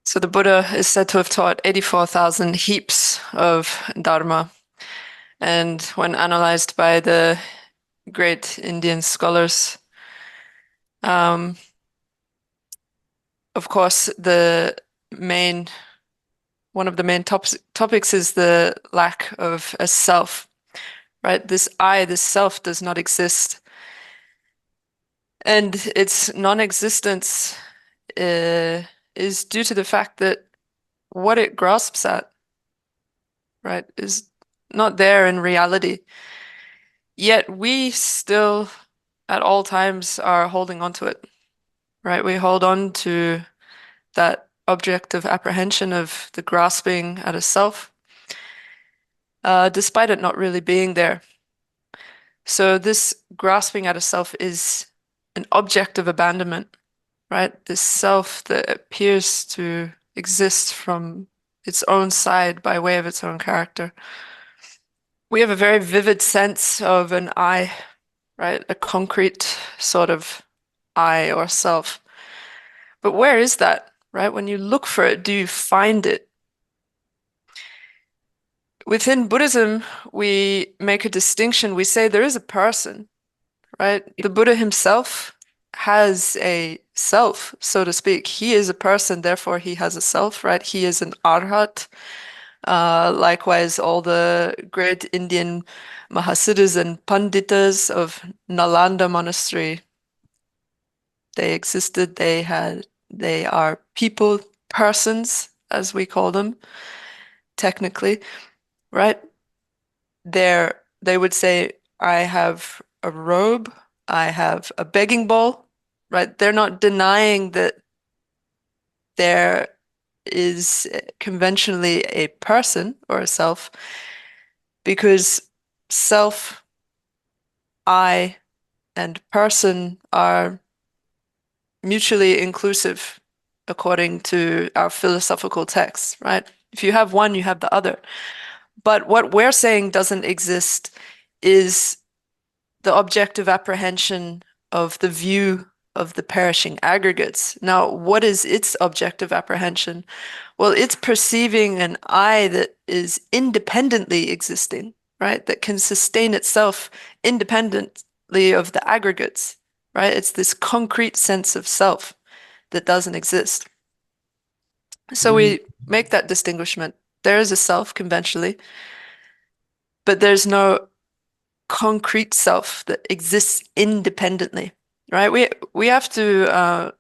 So the Buddha is said to have taught 84,000 heaps of Dharma. And when analyzed by the great Indian scholars, um, of course, one of the main topics is the lack of a self, right? This I, this self does not exist. And its non-existence is due to the fact that what it grasps at, right, is not there in reality. Yet we still, at all times, are holding on to it, right? We hold on to that object of apprehension of the grasping at a self, despite it not really being there. So this grasping at a self is an object of abandonment, right? This self that appears to exist from its own side by way of its own character. We have a very vivid sense of an I, right? A concrete sort of I or self. But where is that, right? When you look for it, do you find it? Within Buddhism, we make a distinction. We say there is a person, right? The Buddha himself has a self, so to speak. He is a person, therefore he has a self, right? He is an arhat. Likewise, all the great Indian Mahasiddhas and Panditas of Nalanda Monastery, they existed, they are people, persons, as we call them, technically, right? They would say, I have a robe, I have a begging bowl, right? They're not denying that there is conventionally a person or a self, because self, I, and person are mutually inclusive according to our philosophical texts, right? If you have one, you have the other. But what we're saying doesn't exist is the objective apprehension of the view of the perishing aggregates. Now, what is its objective apprehension? Well, it's perceiving an I that is independently existing, right? That can sustain itself independently of the aggregates, right? It's this concrete sense of self that doesn't exist. So we make that distinguishment. There is a self conventionally, but there's no concrete self that exists independently, right? We have to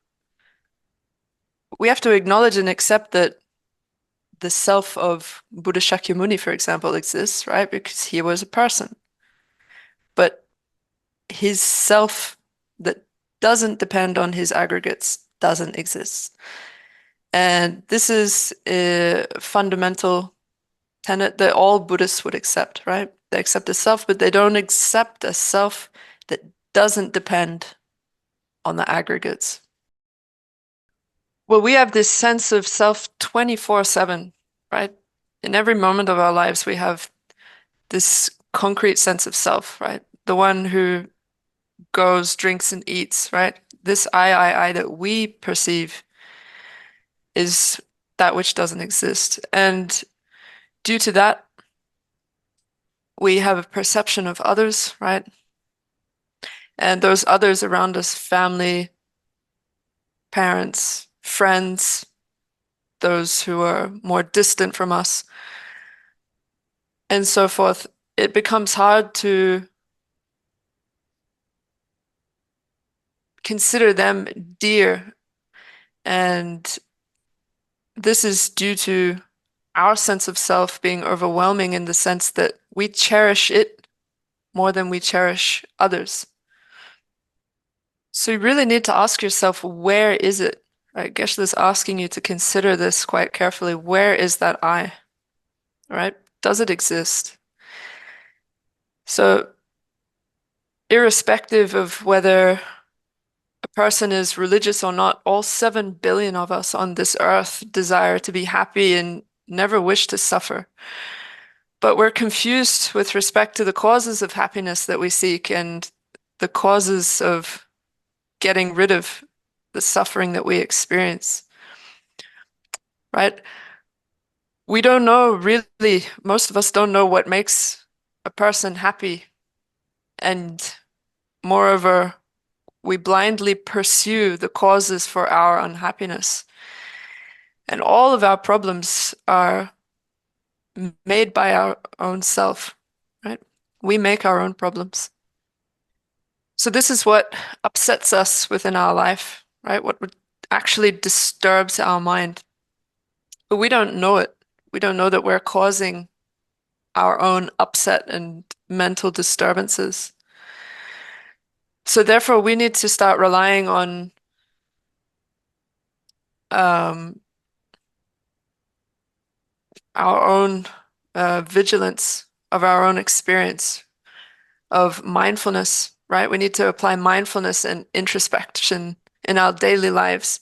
acknowledge and accept that the self of Buddha Shakyamuni, for example, exists, right? Because he was a person. But his self that doesn't depend on his aggregates doesn't exist. And this is a fundamental tenet that all Buddhists would accept, right? They accept a self, but they don't accept a self that doesn't depend on the aggregates. Well, we have this sense of self 24/7, right? In every moment of our lives, we have this concrete sense of self, right? The one who goes, drinks, and eats, right? This I that we perceive is that which doesn't exist. And due to that, we have a perception of others, right? And those others around us, family, parents, friends, those who are more distant from us, and so forth, it becomes hard to consider them dear. And this is due to our sense of self being overwhelming in the sense that we cherish it more than we cherish others. So you really need to ask yourself, where is it? Right? Geshe is asking you to consider this quite carefully. Where is that I? Right? Does it exist? So, irrespective of whether a person is religious or not, all 7 billion of us on this earth desire to be happy and never wish to suffer. But we're confused with respect to the causes of happiness that we seek and the causes of getting rid of the suffering that we experience, right? We don't know really, most of us don't know what makes a person happy. And moreover, we blindly pursue the causes for our unhappiness. And all of our problems are made by our own self, right? We make our own problems. So this is what upsets us within our life, right? What actually disturbs our mind. But we don't know it. We don't know that we're causing our own upset and mental disturbances. So therefore, we need to start relying on um, our own vigilance of our own experience of mindfulness, right? We need to apply mindfulness and introspection in our daily lives.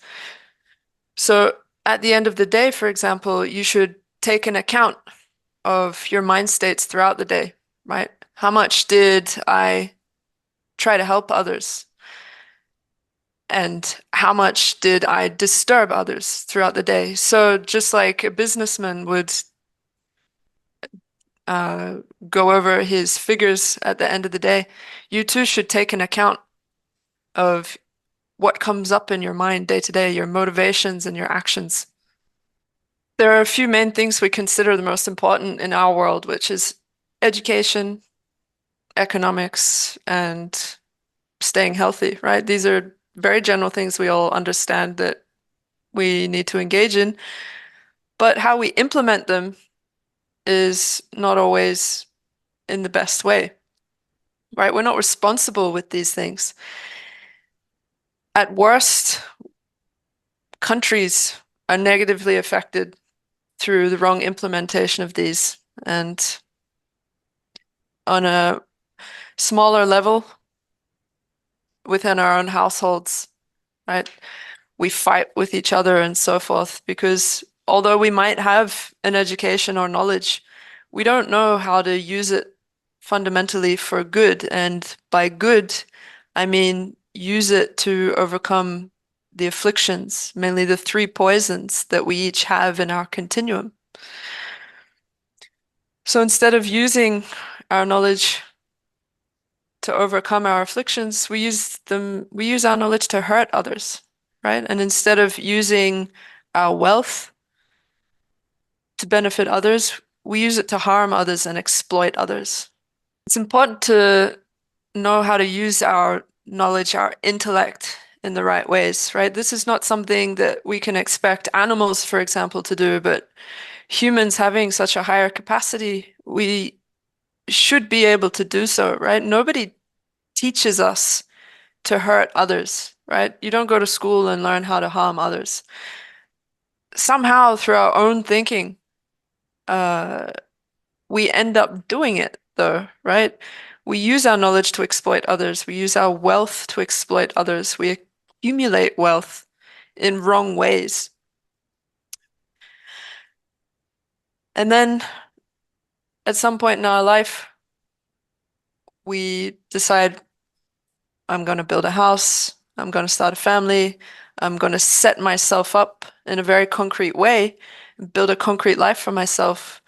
So at the end of the day, for example, you should take an account of your mind states throughout the day, right? How much did I try to help others? And how much did I disturb others throughout the day? So just like a businessman would uh, go over his figures at the end of the day, you too should take an account of what comes up in your mind day to day, your motivations and your actions. There are a few main things we consider the most important in our world, which is education, economics, and staying healthy, right? These are very general things we all understand that we need to engage in, but how we implement them is not always in the best way, right? We're not responsible with these things. At worst, countries are negatively affected through the wrong implementation of these. And on a smaller level, within our own households, right? We fight with each other and so forth because although we might have an education or knowledge, we don't know how to use it fundamentally for good. And by good, I mean use it to overcome the afflictions, mainly the three poisons that we each have in our continuum. So instead of using our knowledge to overcome our afflictions, we use our knowledge to hurt others, right? And instead of using our wealth to benefit others, we use it to harm others and exploit others. It's important to know how to use our knowledge, our intellect in the right ways, right? This is not something that we can expect animals, for example, to do, but humans having such a higher capacity, we should be able to do so, right? Nobody teaches us to hurt others, right? You don't go to school and learn how to harm others. Somehow, through our own thinking, uh, we end up doing it, though, right? We use our knowledge to exploit others. We use our wealth to exploit others. We accumulate wealth in wrong ways. And then at some point in our life, we decide, I'm going to build a house. I'm going to start a family. I'm going to set myself up in a very concrete way, build a concrete life for myself.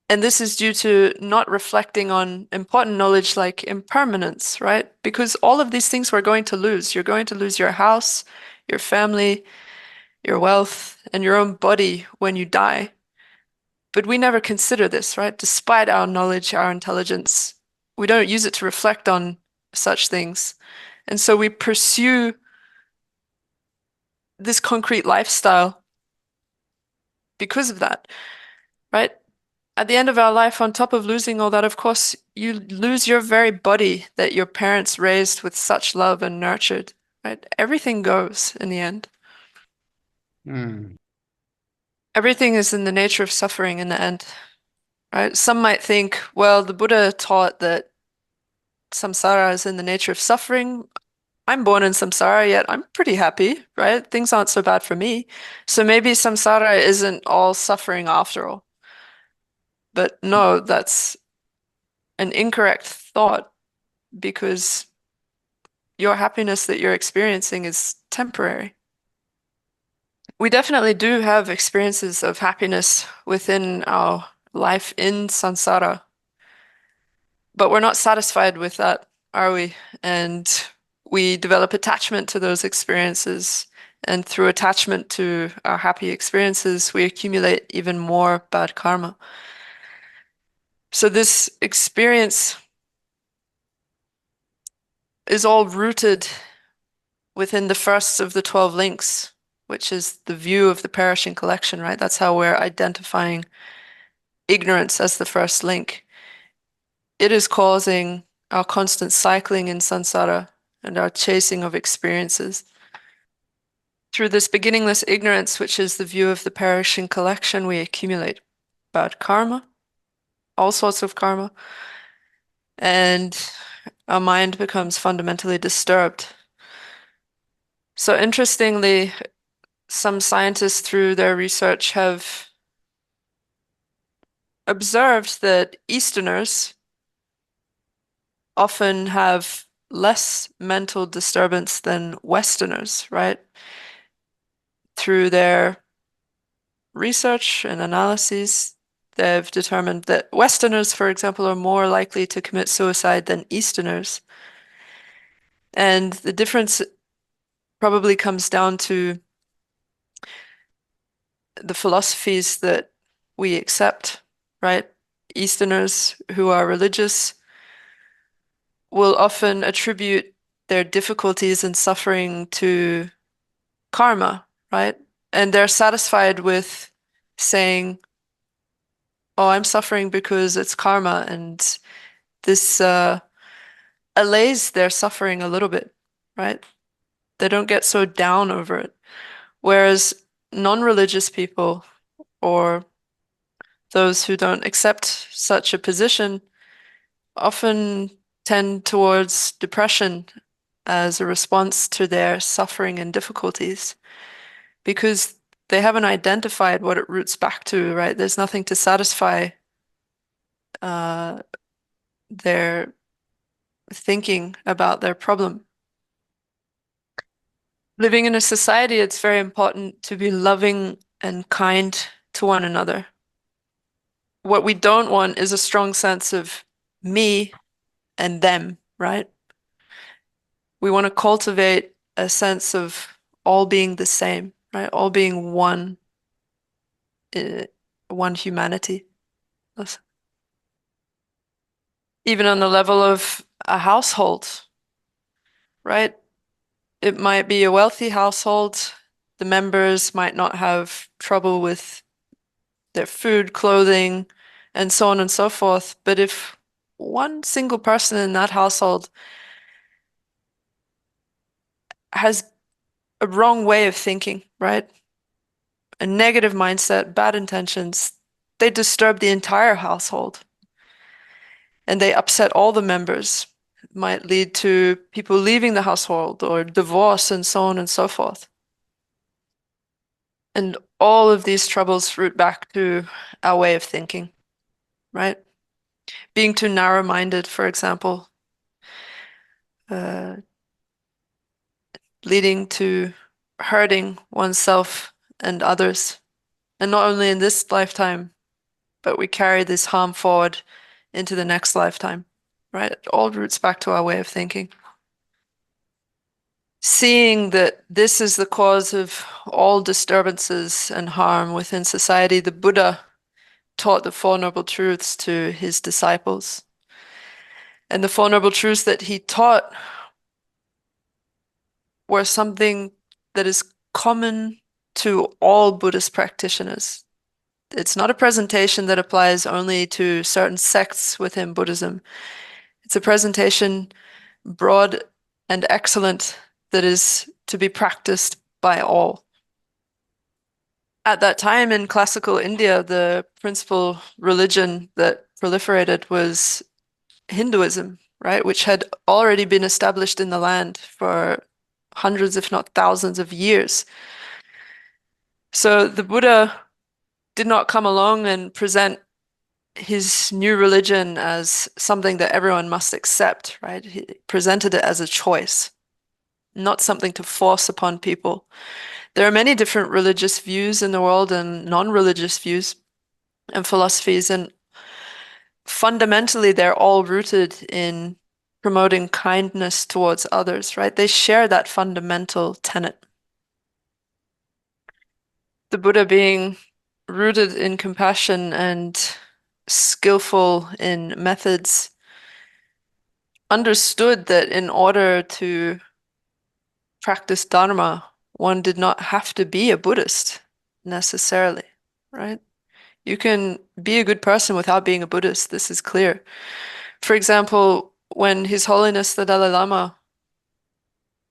And this is due to not reflecting on important knowledge like impermanence, right? Because all of these things we're going to lose. You're going to lose your house, your family, your wealth, and your own body when you die. But we never consider this, right? Despite our knowledge, our intelligence, we don't use it to reflect on such things. And so we pursue this concrete lifestyle because of that, right? At the end of our life, on top of losing all that, of course, you lose your very body that your parents raised with such love and nurtured, right? Everything goes in the end. Mm. Everything is in the nature of suffering in the end, right? Some might think, well, the Buddha taught that samsara is in the nature of suffering. I'm born in samsara, yet I'm pretty happy, right? Things aren't so bad for me. So maybe samsara isn't all suffering after all. But no, that's an incorrect thought because your happiness that you're experiencing is temporary. We definitely do have experiences of happiness within our life in samsara, but we're not satisfied with that, are we? And we develop attachment to those experiences. And through attachment to our happy experiences, we accumulate even more bad karma. So this experience is all rooted within the first of the 12 links, which is the view of the perishing collection, right? That's how we're identifying ignorance as the first link. It is causing our constant cycling in samsara and our chasing of experiences. Through this beginningless ignorance, which is the view of the perishing collection, we accumulate bad karma, all sorts of karma, and our mind becomes fundamentally disturbed. So interestingly, some scientists through their research have observed that Easterners often have less mental disturbance than Westerners, right? Through their research and analyses, they've determined that Westerners, for example, are more likely to commit suicide than Easterners. And the difference probably comes down to the philosophies that we accept, right? Easterners who are religious will often attribute their difficulties and suffering to karma, right? And they're satisfied with saying, oh, I'm suffering because it's karma, and this allays their suffering a little bit, right? They don't get so down over it. Whereas non-religious people or those who don't accept such a position often tend towards depression as a response to their suffering and difficulties because they haven't identified what it roots back to, right? There's nothing to satisfy uh, their thinking about their problem. Living in a society, it's very important to be loving and kind to one another. What we don't want is a strong sense of me and them, right? We want to cultivate a sense of all being the same, right? All being one, uh, one humanity. Even on the level of a household, right? It might be a wealthy household. The members might not have trouble with their food, clothing, and so on and so forth. But if one single person in that household has a wrong way of thinking, right? A negative mindset, bad intentions, they disturb the entire household and they upset all the members. It might lead to people leaving the household or divorce and so on and so forth. And all of these troubles root back to our way of thinking, right? Being too narrow-minded, for example, uh, leading to hurting oneself and others. And not only in this lifetime, but we carry this harm forward into the next lifetime, right? It all roots back to our way of thinking. Seeing that this is the cause of all disturbances and harm within society, the Buddha taught the Four Noble Truths to his disciples. And the Four Noble Truths that he taught were something that is common to all Buddhist practitioners. It's not a presentation that applies only to certain sects within Buddhism. It's a presentation broad and excellent that is to be practiced by all. At that time in classical India, the principal religion that proliferated was Hinduism, right, which had already been established in the land for hundreds, if not thousands of years. So the Buddha did not come along and present his new religion as something that everyone must accept, right? He presented it as a choice. not something to force upon people. There are many different religious views in the world and non-religious views and philosophies, and fundamentally they're all rooted in promoting kindness towards others, right? They share that fundamental tenet. The Buddha being rooted in compassion and skillful in methods, understood that in order to practice Dharma, one did not have to be a Buddhist necessarily, right? You can be a good person without being a Buddhist. This is clear. For example, when His Holiness the Dalai Lama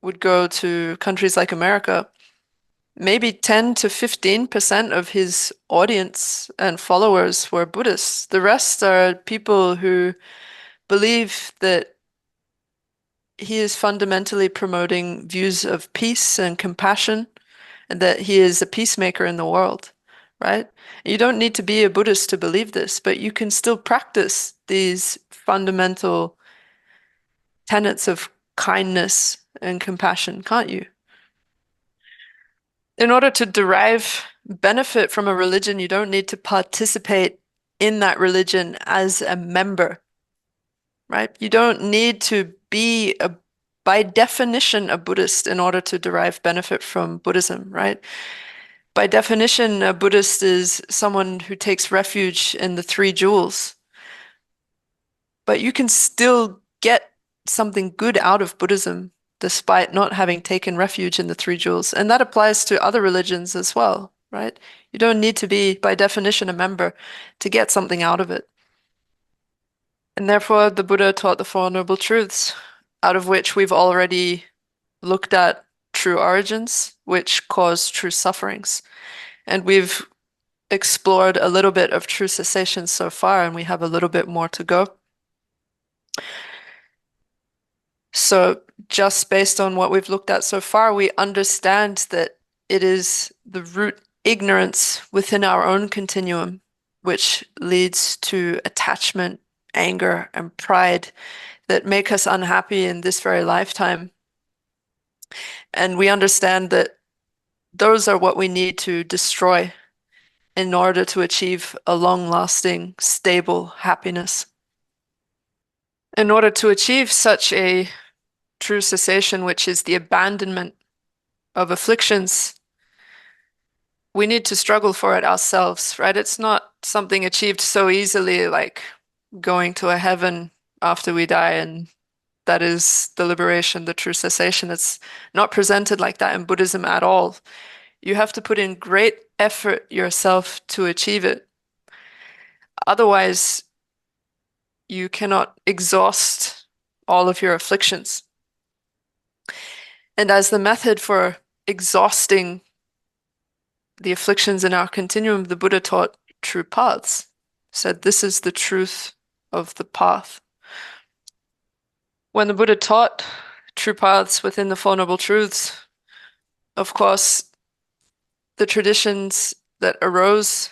would go to countries like America, maybe 10 to 15% of his audience and followers were Buddhists. The rest are people who believe that he is fundamentally promoting views of peace and compassion, and that he is a peacemaker in the world, right? You don't need to be a Buddhist to believe this, but you can still practice these fundamental tenets of kindness and compassion, can't you? In order to derive benefit from a religion, you don't need to participate in that religion as a member, right? You don't need to be by definition, a Buddhist in order to derive benefit from Buddhism, right? By definition, a Buddhist is someone who takes refuge in the three jewels. But you can still get something good out of Buddhism despite not having taken refuge in the three jewels. And that applies to other religions as well, right? You don't need to be, by definition, a member to get something out of it. And therefore, the Buddha taught the Four Noble Truths, out of which we've already looked at true origins, which cause true sufferings. And we've explored a little bit of true cessation so far, and we have a little bit more to go. So, just based on what we've looked at so far, we understand that it is the root ignorance within our own continuum which leads to attachment, anger, and pride that make us unhappy in this very lifetime. And we understand that those are what we need to destroy in order to achieve a long-lasting, stable happiness. In order to achieve such a true cessation, which is the abandonment of afflictions, we need to struggle for it ourselves, right? It's not something achieved so easily, like going to a heaven after we die, and that is the liberation, the true cessation. It's not presented like that in Buddhism at all. You have to put in great effort yourself to achieve it. Otherwise, you cannot exhaust all of your afflictions. And as the method for exhausting the afflictions in our continuum, the Buddha taught true paths, said this is the truth of the path. When the Buddha taught true paths within the Four Noble Truths, of course, the traditions that arose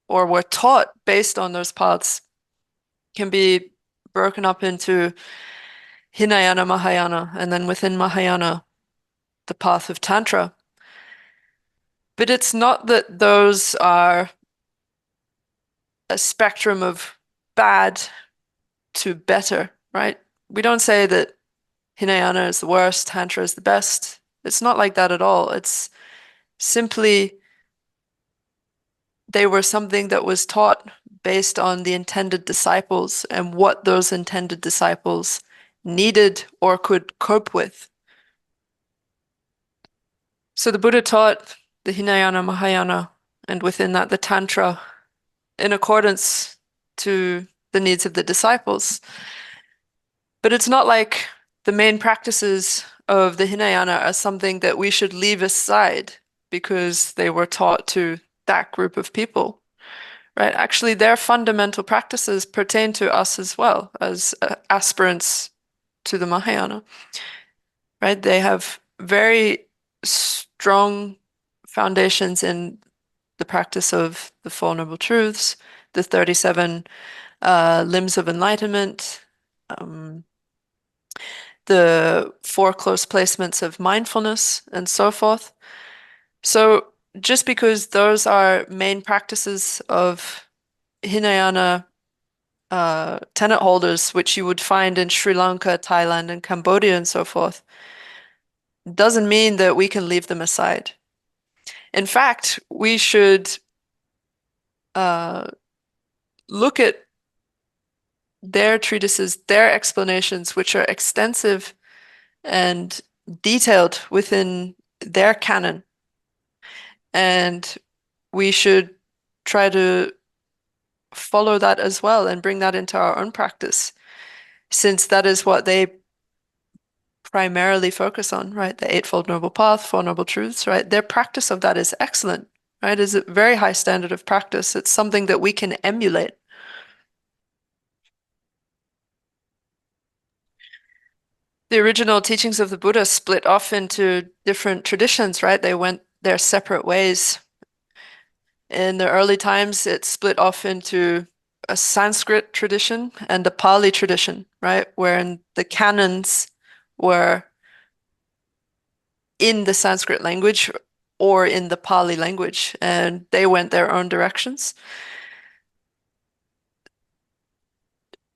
or were taught based on those paths can be broken up into Hinayana, Mahayana, and then within Mahayana, the path of Tantra. But it's not that those are a spectrum of bad to better, right? We don't say that Hinayana is the worst, Tantra is the best. It's not like that at all. It's simply they were something that was taught based on the intended disciples and what those intended disciples needed or could cope with. So the Buddha taught the Hinayana, Mahayana, and within that the Tantra in accordance to the needs of the disciples. But it's not like the main practices of the Hinayana are something that we should leave aside because they were taught to that group of people, right? Actually, their fundamental practices pertain to us as well as aspirants to the Mahayana, right? They have very strong foundations in the practice of the Four Noble Truths, the 37 limbs of enlightenment, the four close placements of mindfulness, and so forth. So just because those are main practices of Hinayana tenet holders, which you would find in Sri Lanka, Thailand, and Cambodia, and so forth, doesn't mean that we can leave them aside. In fact, we should uh, look at their treatises, their explanations, which are extensive and detailed within their canon. And we should try to follow that as well and bring that into our own practice, since that is what they primarily focus on, right? The Eightfold Noble Path, Four Noble Truths, right? Their practice of that is excellent, right? It's a very high standard of practice. It's something that we can emulate. The original teachings of the Buddha split off into different traditions, right? They went their separate ways. In the early times, it split off into a Sanskrit tradition and a Pali tradition, right? Wherein the canons were in the Sanskrit language or in the Pali language, and they went their own directions.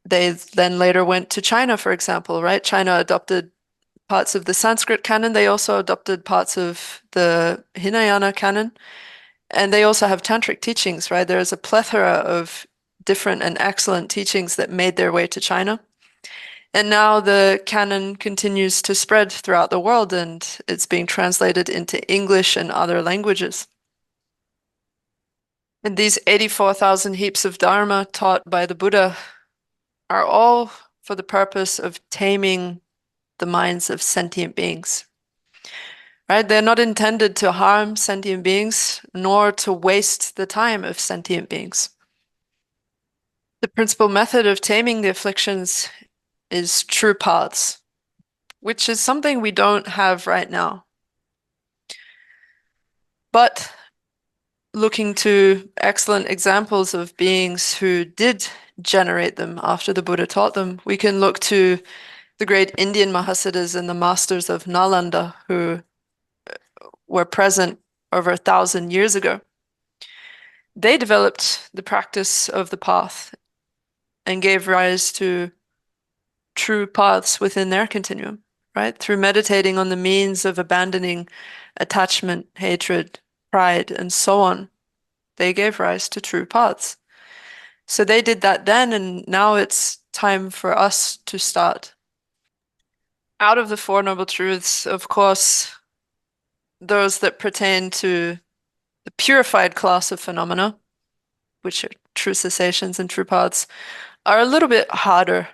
They then later went to China, for example, right? China adopted parts of the Sanskrit canon. They also adopted parts of the Hinayana canon. And they also have tantric teachings, right? There's a plethora of different and excellent teachings that made their way to China. And now the canon continues to spread throughout the world and it's being translated into English and other languages. And these 84,000 heaps of Dharma taught by the Buddha are all for the purpose of taming the minds of sentient beings. Right? They're not intended to harm sentient beings, nor to waste the time of sentient beings. The principal method of taming the afflictions is true paths, which is something we don't have right now. But looking to excellent examples of beings who did generate them after the Buddha taught them, we can look to the great Indian Mahasiddhas and the masters of Nalanda who were present over 1,000 years ago. They developed the practice of the path and gave rise to true paths within their continuum, right? Through meditating on the means of abandoning attachment, hatred, pride, and so on, they gave rise to true paths. So they did that then, and now it's time for us to start. Out of the Four Noble Truths, of course, those that pertain to the purified class of phenomena, which are true cessations and true paths, are a little bit harder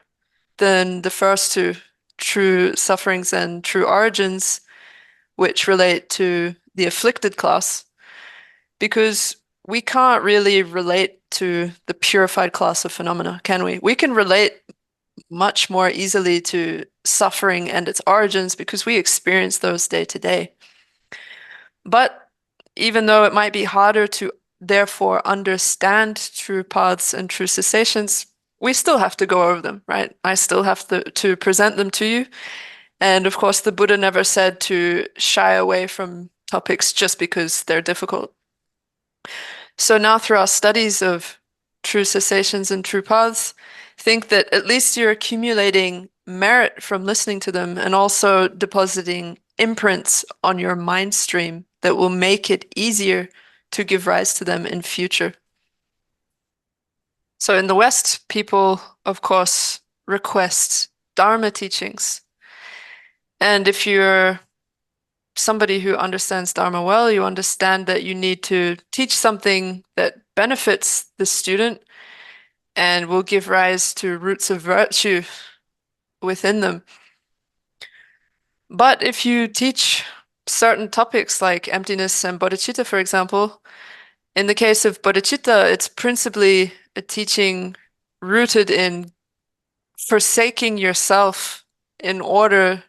than the first two, true sufferings and true origins, which relate to the afflicted class, because we can't really relate to the purified class of phenomena, can we? We can relate much more easily to suffering and its origins because we experience those day to day. But even though it might be harder to therefore understand true paths and true cessations, we still have to go over them, right? I still have to present them to you. And of course, the Buddha never said to shy away from topics just because they're difficult. So now through our studies of true cessations and true paths, think that at least you're accumulating merit from listening to them and also depositing imprints on your mind stream that will make it easier to give rise to them in future. So in the West, people, of course, request Dharma teachings. And if you're somebody who understands Dharma well, you understand that you need to teach something that benefits the student and will give rise to roots of virtue within them. But if you teach certain topics like emptiness and bodhicitta, for example, in the case of bodhicitta, it's principally a teaching rooted in forsaking yourself in order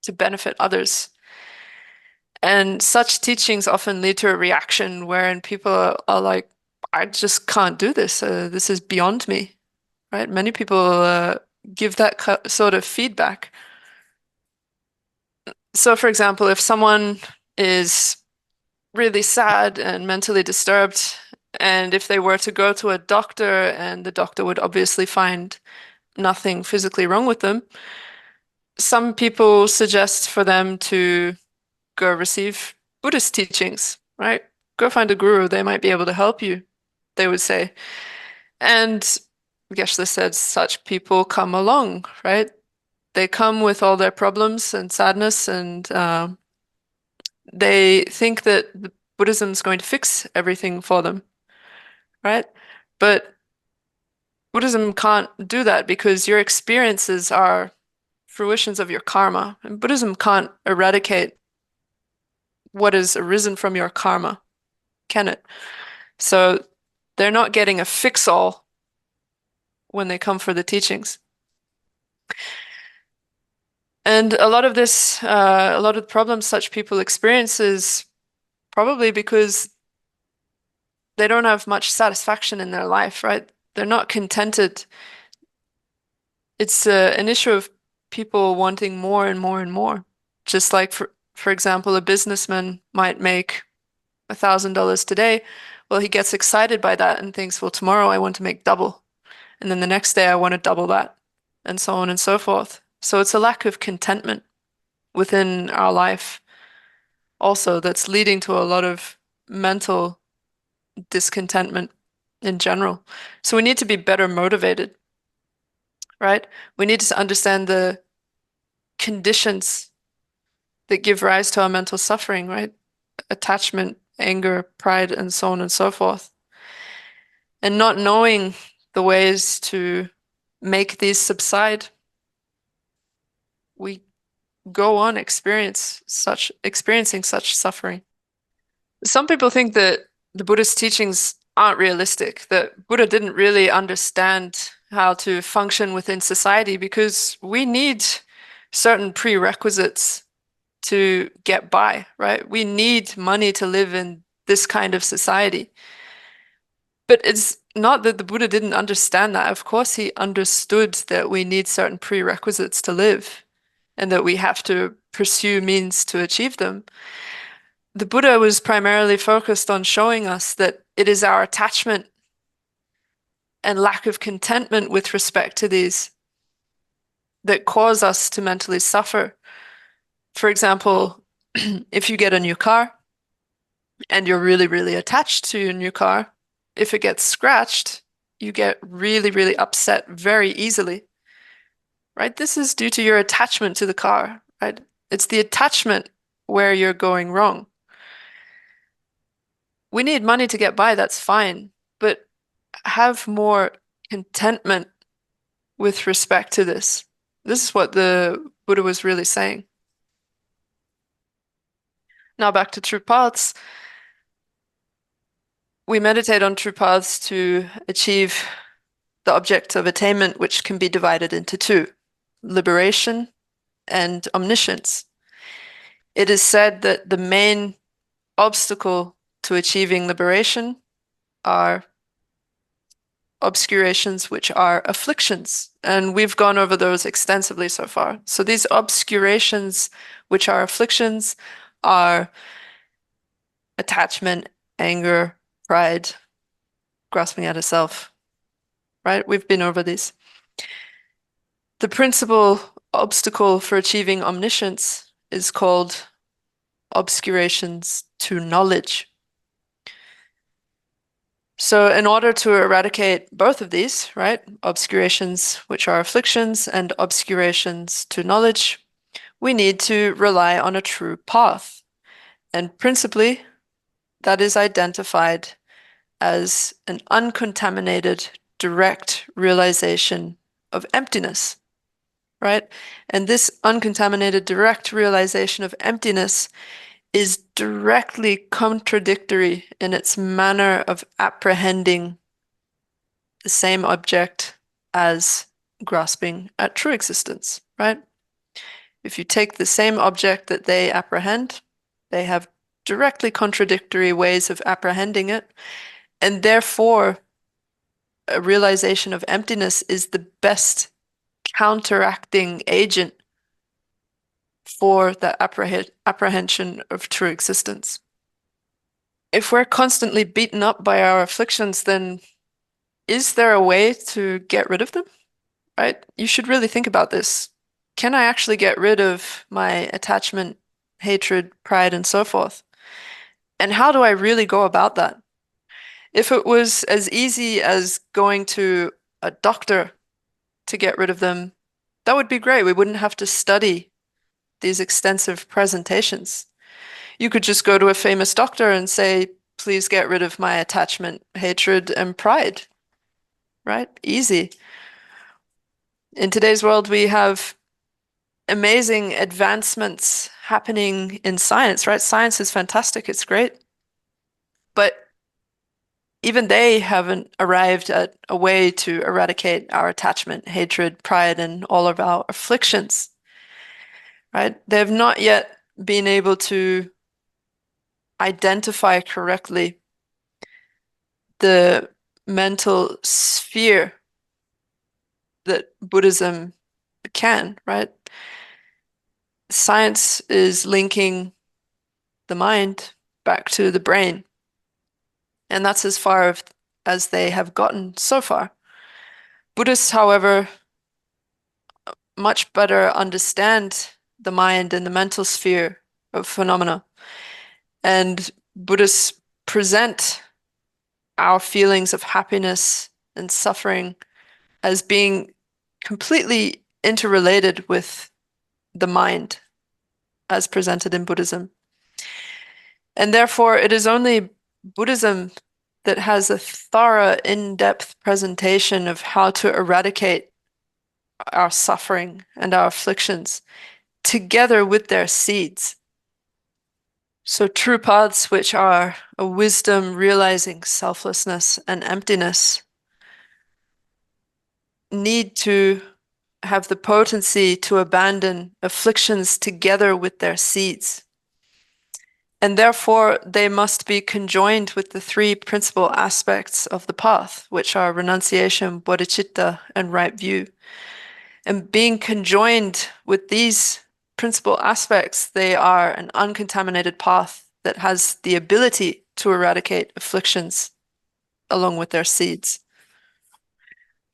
to benefit others. And such teachings often lead to a reaction wherein people are like, I just can't do this. This is beyond me, right? Many people give that sort of feedback. So, for example, if someone is really sad and mentally disturbed, and if they were to go to a doctor and the doctor would obviously find nothing physically wrong with them, some people suggest for them to go receive Buddhist teachings, right? Go find a guru, they might be able to help you, they would say. And Geshe said such people come along, right? They come with all their problems and sadness, and they think that Buddhism is going to fix everything for them, right? But Buddhism can't do that because your experiences are fruitions of your karma, and Buddhism can't eradicate what has arisen from your karma, can it? So they're not getting a fix-all when they come for the teachings. And a lot of this, a lot of the problems such people experience is probably because they don't have much satisfaction in their life, right? They're not contented. It's an issue of people wanting more and more and more. Just like for example, a businessman might make $1,000 today. Well, he gets excited by that and thinks, well, tomorrow I want to make double. And then the next day I want to double that, and so on and so forth. So it's a lack of contentment within our life also that's leading to a lot of mental discontentment in general. So we need to be better motivated, right? We need to understand the conditions that give rise to our mental suffering, right? Attachment, anger, pride, and so on and so forth. And not knowing the ways to make these subside, we go on experiencing such suffering. Some people think that the Buddhist teachings aren't realistic, that Buddha didn't really understand how to function within society because we need certain prerequisites to get by, right? We need money to live in this kind of society. But it's not that the Buddha didn't understand that. Of course, he understood that we need certain prerequisites to live and that we have to pursue means to achieve them. The Buddha was primarily focused on showing us that it is our attachment and lack of contentment with respect to these that cause us to mentally suffer. For example, if you get a new car and you're really, really attached to your new car, if it gets scratched, you get really, really upset very easily, right? This is due to your attachment to the car, right? It's the attachment where you're going wrong. We need money to get by, that's fine, but have more contentment with respect to this. This is what the Buddha was really saying. Now back to true paths. We meditate on true paths to achieve the object of attainment, which can be divided into two, liberation and omniscience. It is said that the main obstacle to achieving liberation are obscurations, which are afflictions. And we've gone over those extensively so far. So these obscurations, which are afflictions, are attachment, anger, pride, grasping at a self, right? We've been over these. The principal obstacle for achieving omniscience is called obscurations to knowledge. So in order to eradicate both of these, right, obscurations, which are afflictions, and obscurations to knowledge, we need to rely on a true path. And principally, that is identified as an uncontaminated, direct realization of emptiness, right? And this uncontaminated, direct realization of emptiness is directly contradictory in its manner of apprehending the same object as grasping at true existence, right? If you take the same object that they apprehend, they have directly contradictory ways of apprehending it, and therefore a realization of emptiness is the best counteracting agent for the apprehension of true existence. If we're constantly beaten up by our afflictions, then is there a way to get rid of them? Right? You should really think about this. Can I actually get rid of my attachment, hatred, pride, and so forth? And how do I really go about that? If it was as easy as going to a doctor to get rid of them, that would be great. We wouldn't have to study these extensive presentations. You could just go to a famous doctor and say, please get rid of my attachment, hatred, and pride. Right? Easy. In today's world, we have amazing advancements happening in science, right? Science is fantastic, it's great. But even they haven't arrived at a way to eradicate our attachment, hatred, pride, and all of our afflictions, right? They have not yet been able to identify correctly the mental sphere that Buddhism can, right? Science is linking the mind back to the brain. And that's as far as they have gotten so far. Buddhists, however, much better understand the mind and the mental sphere of phenomena. And Buddhists present our feelings of happiness and suffering as being completely interrelated with the mind as presented in Buddhism. And therefore, it is only Buddhism that has a thorough, in-depth presentation of how to eradicate our suffering and our afflictions together with their seeds. So true paths, which are a wisdom realizing selflessness and emptiness, need to have the potency to abandon afflictions together with their seeds. And therefore, they must be conjoined with the three principal aspects of the path, which are renunciation, bodhicitta, and right view. And being conjoined with these principal aspects, they are an uncontaminated path that has the ability to eradicate afflictions along with their seeds.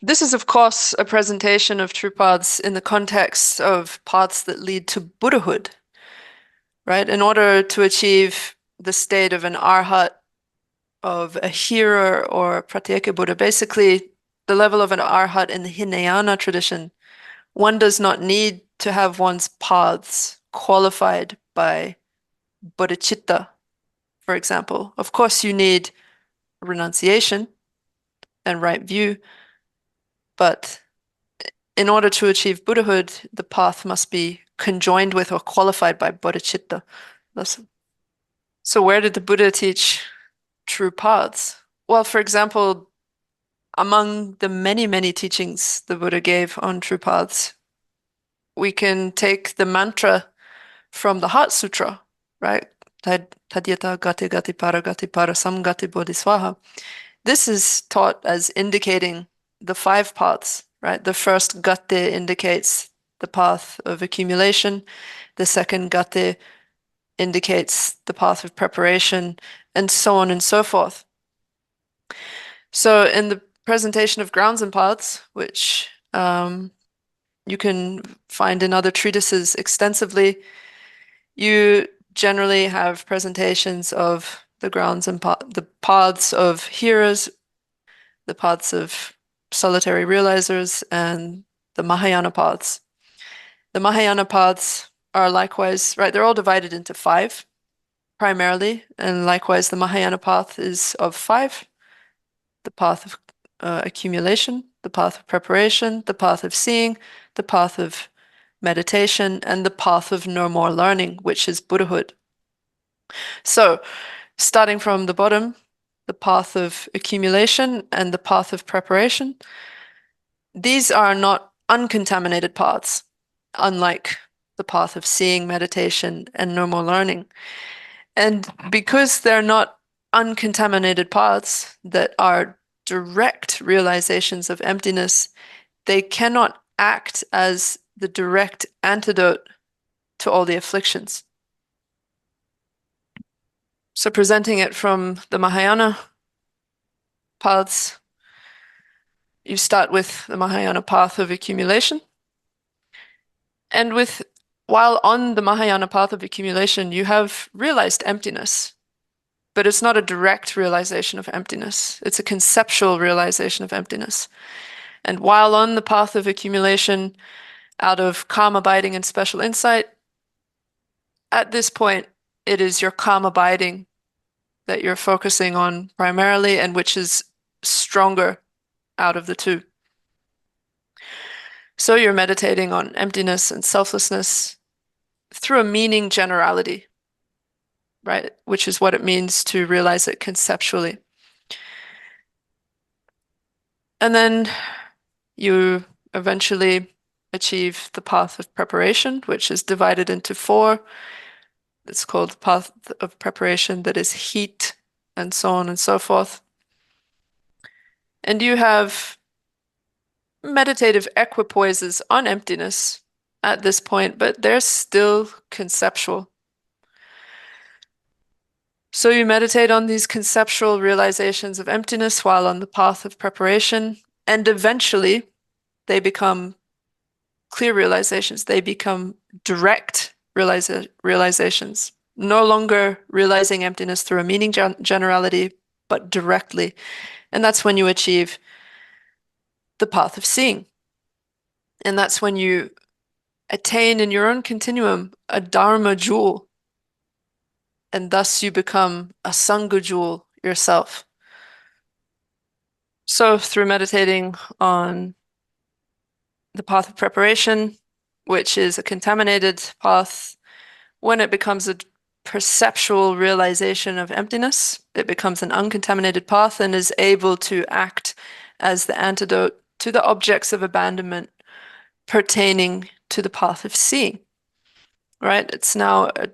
This is, of course, a presentation of true paths in the context of paths that lead to Buddhahood, right? In order to achieve the state of an arhat, of a hearer or pratyeka Buddha, basically the level of an arhat in the Hinayana tradition, one does not need to have one's paths qualified by bodhicitta, for example. Of course, you need renunciation and right view, but in order to achieve Buddhahood, the path must be conjoined with or qualified by bodhicitta. So where did the Buddha teach true paths? Well, for example, among the many, many teachings the Buddha gave on true paths, we can take the mantra from the Heart Sutra, right? Tadyata gati gati para samgati bodhiswaha. This is taught as indicating the five paths, right? The first gate indicates the path of accumulation. The second gate indicates the path of preparation, and so on and so forth. So in the presentation of grounds and paths, which you can find in other treatises extensively, you generally have presentations of the grounds and the paths of hearers, the paths of solitary realizers, and the Mahayana paths. The Mahayana paths are likewise, right, they're all divided into five primarily, and likewise the Mahayana path is of five: the path of accumulation, the path of preparation, the path of seeing, the path of meditation, and the path of no more learning, which is Buddhahood. So, starting from the bottom, the path of accumulation and the path of preparation, these are not uncontaminated paths, unlike the path of seeing, meditation, and no more learning. And because they're not uncontaminated paths that are direct realizations of emptiness, they cannot act as the direct antidote to all the afflictions. So presenting it from the Mahayana paths, you start with the Mahayana path of accumulation. And while on the Mahayana path of accumulation, you have realized emptiness, but it's not a direct realization of emptiness. It's a conceptual realization of emptiness. And while on the path of accumulation, out of calm abiding and special insight, at this point, it is your calm abiding that you're focusing on primarily and which is stronger out of the two. So you're meditating on emptiness and selflessness through a meaning generality, right? Which is what it means to realize it conceptually. And then you eventually achieve the path of preparation, which is divided into four. It's called the path of preparation that is heat and so on and so forth. And you have meditative equipoises on emptiness at this point, but they're still conceptual. So you meditate on these conceptual realizations of emptiness while on the path of preparation, and eventually they become clear realizations. They become direct realizations, no longer realizing emptiness through a meaning generality, but directly. And that's when you achieve the path of seeing. And that's when you attain in your own continuum a Dharma jewel. And thus you become a Sangha jewel yourself. So through meditating on the path of preparation, which is a contaminated path, when it becomes a perceptual realization of emptiness, it becomes an uncontaminated path and is able to act as the antidote to the objects of abandonment pertaining to the path of seeing, right? It's now an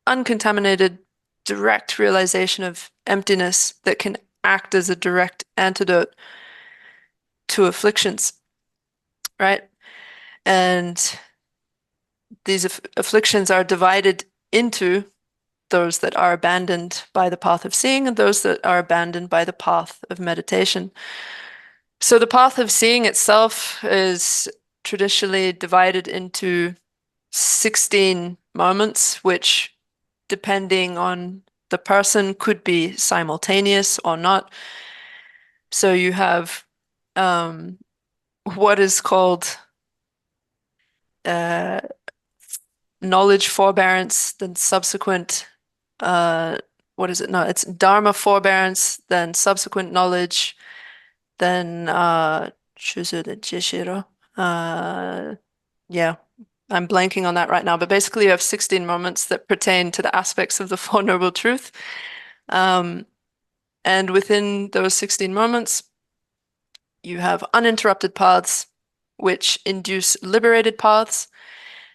uncontaminated, direct realization of emptiness that can act as a direct antidote to afflictions, right? And these afflictions are divided into those that are abandoned by the path of seeing and those that are abandoned by the path of meditation. So the path of seeing itself is traditionally divided into 16 moments, which, depending on the person, could be simultaneous or not. So you have what is called uh, knowledge forbearance, then subsequent, what is it? No, it's Dharma forbearance, then subsequent knowledge, then Geshe. Yeah, I'm blanking on that right now, but basically you have 16 moments that pertain to the aspects of the Four Noble Truth. And within those 16 moments, you have uninterrupted paths, which induce liberated paths.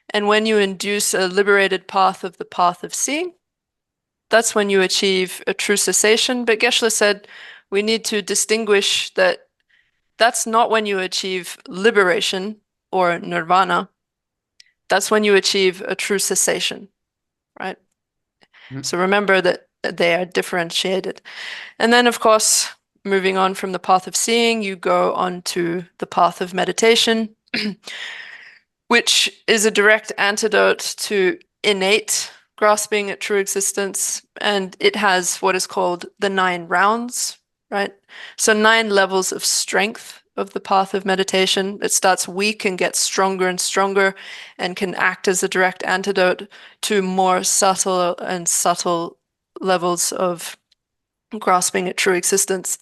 And when you induce a liberated path of the path of seeing, that's when you achieve a true cessation. But Geshe said we need to distinguish that that's not when you achieve liberation or nirvana. That's when you achieve a true cessation, right? So remember that they are differentiated. And then, of course, moving on from the path of seeing, you go on to the path of meditation, which is a direct antidote to innate grasping at true existence. And it has what is called the 9 rounds, right? So 9 levels of strength of the path of meditation. It starts weak and gets stronger and stronger and can act as a direct antidote to more subtle and subtle levels of grasping at true existence.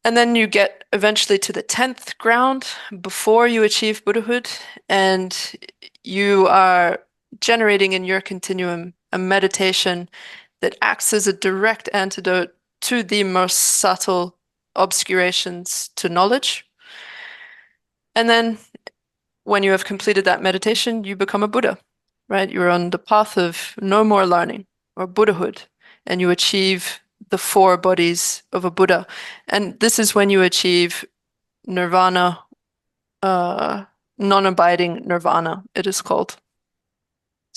And then you get eventually to the 10th ground before you achieve Buddhahood, and you are generating in your continuum a meditation that acts as a direct antidote to the most subtle obscurations to knowledge. And then when you have completed that meditation, you become a Buddha, right? You're on the path of no more learning or Buddhahood, and you achieve the 4 bodies of a Buddha. And this is when you achieve nirvana, non-abiding nirvana, it is called.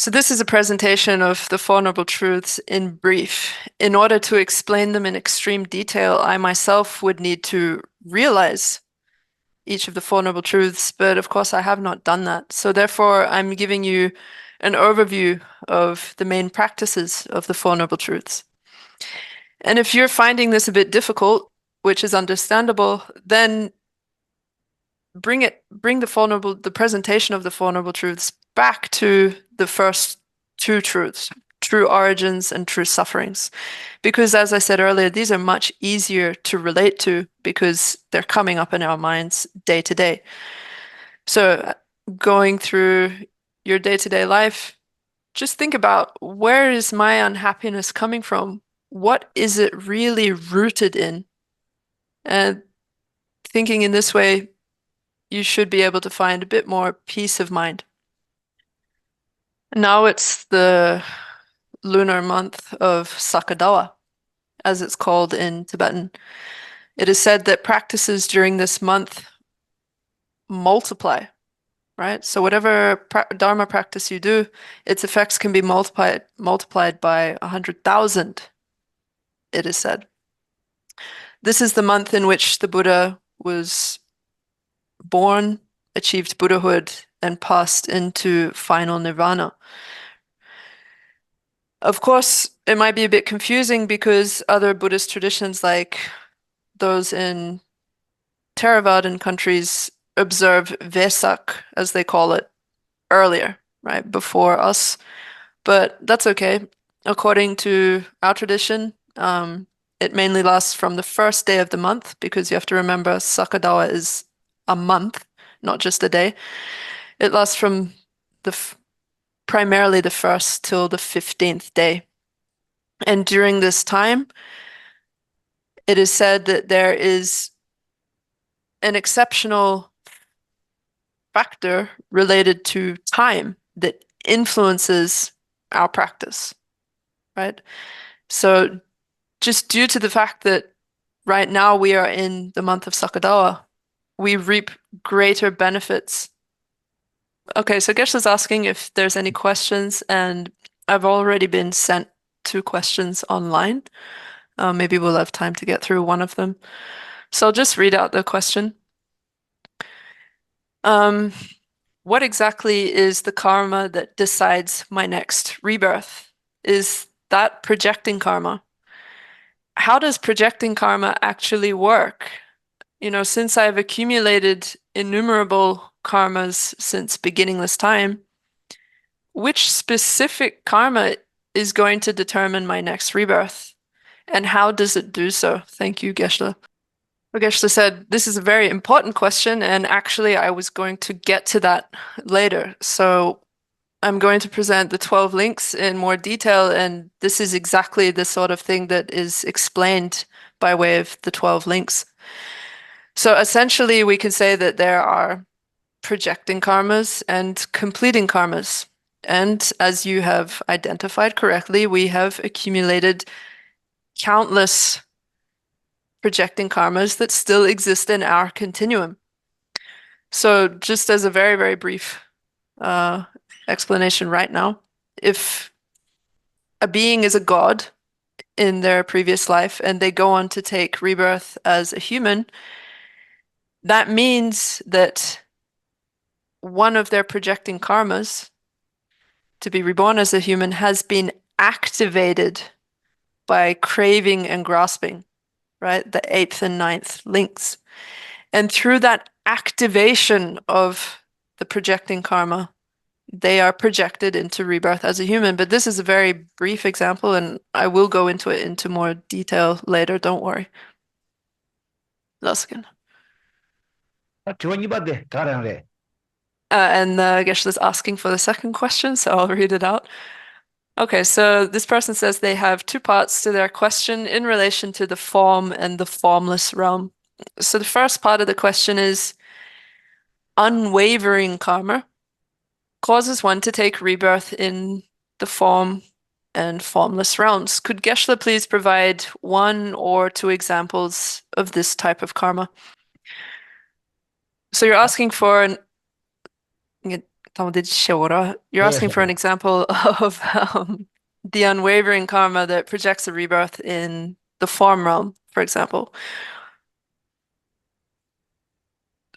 So this is a presentation of the Four Noble Truths in brief. In order to explain them in extreme detail, I myself would need to realize each of the Four Noble Truths, but of course I have not done that. So therefore, I'm giving you an overview of the main practices of the Four Noble Truths. And if you're finding this a bit difficult, which is understandable, then bring the presentation of the Four Noble Truths back to the first two truths, true origins and true sufferings. Because as I said earlier, these are much easier to relate to because they're coming up in our minds day to day. So going through your day-to-day life, just think about, where is my unhappiness coming from? What is it really rooted in? And thinking in this way, you should be able to find a bit more peace of mind. Now it's the lunar month of Sakadawa, as it's called in Tibetan. It is said that practices during this month multiply, right? So whatever Dharma practice you do, its effects can be multiplied by 100,000, it is said. This is the month in which the Buddha was born, achieved Buddhahood, and passed into final nirvana. Of course, it might be a bit confusing because other Buddhist traditions, like those in Theravadan countries, observe Vesak, as they call it, earlier, right, before us. But that's okay. According to our tradition, it mainly lasts from the first day of the month, because you have to remember Sakadawa is a month, not just a day. It lasts from primarily the first till the 15th day. And during this time, it is said that there is an exceptional factor related to time that influences our practice, right? So just due to the fact that right now we are in the month of Sakadawa, we reap greater benefits. Okay, so Geshe is asking if there's any questions, and I've already been sent 2 questions online. Maybe we'll have time to get through one of them. So I'll just read out the question. Um, what exactly is the karma that decides my next rebirth? Is that projecting karma? How does projecting karma actually work? Since I've accumulated innumerable karmas since beginningless time, which specific karma is going to determine my next rebirth? And how does it do so? Thank you, Geshe. Geshe said, this is a very important question, and actually I was going to get to that later. So I'm going to present the 12 links in more detail, and this is exactly the sort of thing that is explained by way of the 12 links. So essentially, we can say that there are projecting karmas and completing karmas. And as you have identified correctly, we have accumulated countless projecting karmas that still exist in our continuum. So just as a very, very brief explanation right now, if a being is a god in their previous life and they go on to take rebirth as a human, that means that one of their projecting karmas to be reborn as a human has been activated by craving and grasping, right? The 8th and 9th links. And through that activation of the projecting karma, they are projected into rebirth as a human. But this is a very brief example, and I will go into it into more detail later. Don't worry. Laskin. And Geshe is asking for the second question, so I'll read it out. Okay, so this person says they have 2 parts to their question in relation to the form and the formless realm. So the first part of the question is, unwavering karma causes one to take rebirth in the form and formless realms. Could Geshe please provide 1 or 2 examples of this type of karma? So you're asking for You're asking for an example of the unwavering karma that projects a rebirth in the form realm, for example.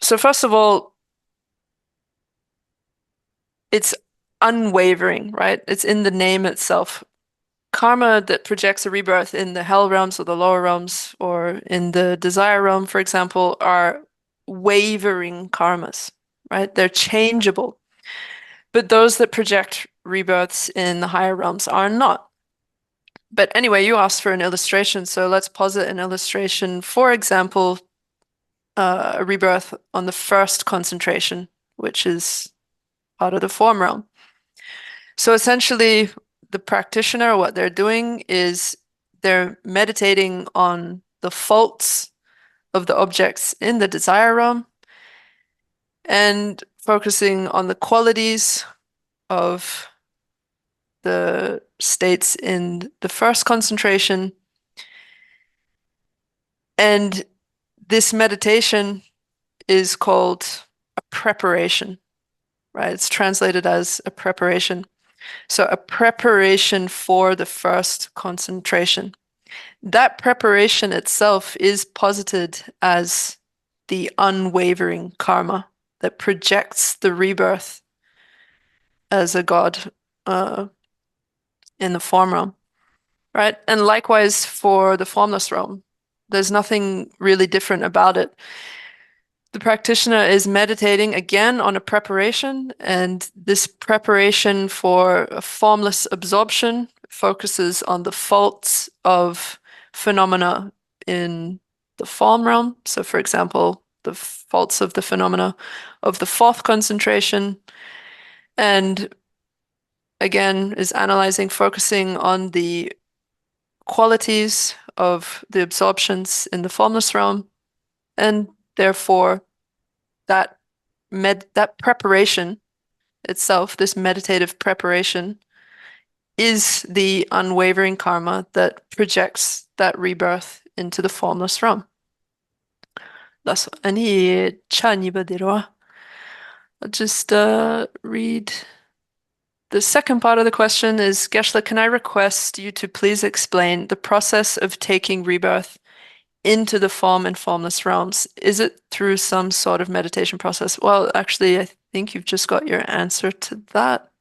So first of all, it's unwavering, right? It's in the name itself. Karma that projects a rebirth in the hell realms or the lower realms or in the desire realm, for example, are wavering karmas, right? They're changeable. But those that project rebirths in the higher realms are not. But anyway, you asked for an illustration, so let's posit an illustration. For example, a rebirth on the first concentration, which is part of the form realm. So essentially, the practitioner, what they're doing is they're meditating on the faults of the objects in the desire realm and focusing on the qualities of the states in the first concentration. And this meditation is called a preparation, right? It's translated as a preparation. So a preparation for the first concentration. That preparation itself is posited as the unwavering karma that projects the rebirth as a god in the form realm, right? And likewise for the formless realm, there's nothing really different about it. The practitioner is meditating again on a preparation, and this preparation for a formless absorption focuses on the faults of phenomena in the form realm. So, for example, the faults of the phenomena of the fourth concentration, and again is analyzing, focusing on the qualities of the absorptions in the formless realm, and therefore that that preparation itself, this meditative preparation, is the unwavering karma that projects that rebirth into the formless realm. That's any I'll just read the second part of the question is, Geshe, can I request you to please explain the process of taking rebirth into the form and formless realms? Is it through some sort of meditation process? Well, actually, I think you've just got your answer to that.